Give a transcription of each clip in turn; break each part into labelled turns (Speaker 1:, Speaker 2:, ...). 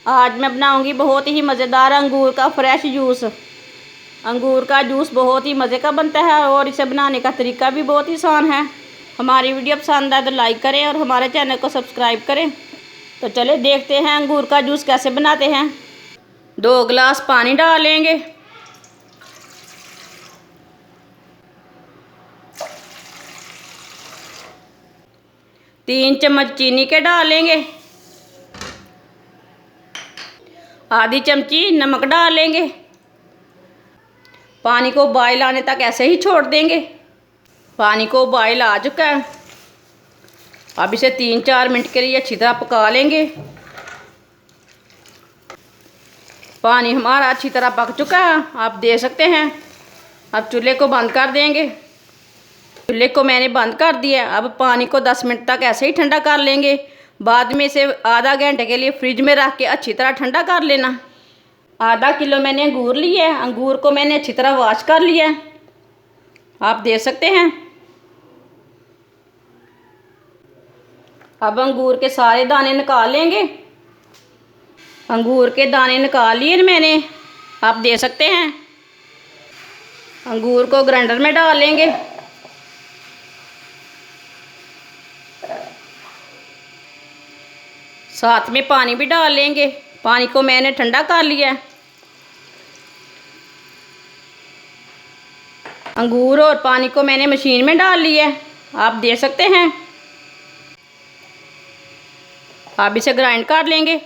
Speaker 1: आज मैं बनाऊंगी बहुत ही मज़ेदार अंगूर का फ्रेश जूस। अंगूर का जूस बहुत ही मज़े का बनता है और इसे बनाने का तरीका भी बहुत ही आसान है। हमारी वीडियो पसंद आए तो लाइक करें और हमारे चैनल को सब्सक्राइब करें। तो चले देखते हैं अंगूर का जूस कैसे बनाते हैं। 2 गिलास पानी डालेंगे। तीन चम्मच चीनी के डालेंगे। आधी चमची नमक डालेंगे। पानी को बॉयल आने तक ऐसे ही छोड़ देंगे। पानी को बॉयल आ चुका है। अब इसे 3-4 मिनट के लिए अच्छी तरह पका लेंगे। पानी हमारा अच्छी तरह पक चुका है, आप देख सकते हैं। अब चूल्हे को बंद कर देंगे। चूल्हे को मैंने बंद कर दिया। अब पानी को 10 मिनट तक ऐसे ही ठंडा कर लेंगे। बाद में इसे आधा घंटे के लिए फ्रिज में रख के अच्छी तरह ठंडा कर लेना। आधा किलो मैंने अंगूर लिए है। अंगूर को मैंने अच्छी तरह वॉश कर लिया है, आप देख सकते हैं। अब अंगूर के सारे दाने निकाल लेंगे। अंगूर के दाने निकाल लिए मैंने, आप देख सकते हैं। अंगूर को ग्राइंडर में डाल लेंगे। साथ में पानी भी डाल लेंगे। पानी को मैंने ठंडा कर लिया है। अंगूर और पानी को मैंने मशीन में डाल लिया है, आप देख सकते हैं। आप इसे ग्राइंड कर लेंगे।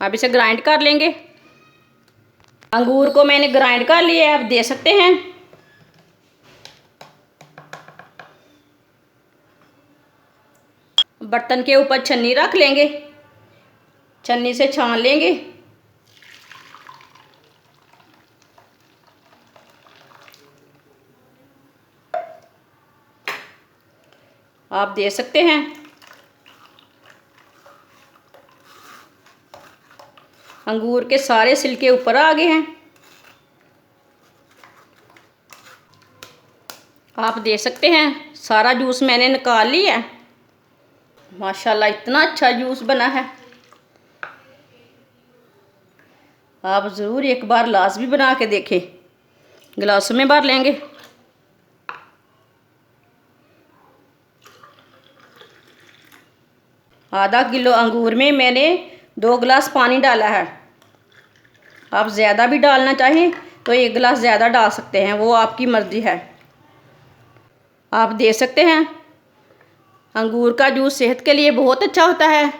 Speaker 1: आप इसे ग्राइंड कर लेंगे। अंगूर को मैंने ग्राइंड कर लिया है, आप देख सकते हैं। बर्तन के ऊपर छन्नी रख लेंगे। छन्नी से छान लेंगे। आप देख सकते हैं। अंगूर के सारे छिलके ऊपर आ गए हैं, आप देख सकते हैं। सारा जूस मैंने निकाल लिया है। माशाल्लाह इतना अच्छा जूस बना है। आप ज़रूर एक बार लाजमी बना के देखें। गिलासों में भर लेंगे। आधा किलो अंगूर में मैंने 2 गिलास पानी डाला है। आप ज़्यादा भी डालना चाहें तो 1 गिलास ज़्यादा डाल सकते हैं, वो आपकी मर्ज़ी है। आप देख सकते हैं अंगूर का जूस सेहत के लिए बहुत अच्छा होता है।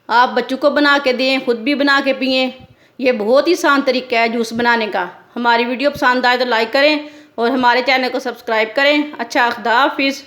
Speaker 1: आप बच्चों को बना के दें, खुद भी बना के पिएं। ये बहुत ही आसान तरीका है जूस बनाने का। हमारी वीडियो पसंद आए तो लाइक करें और हमारे चैनल को सब्सक्राइब करें। अच्छा, खुदा हाफिज़।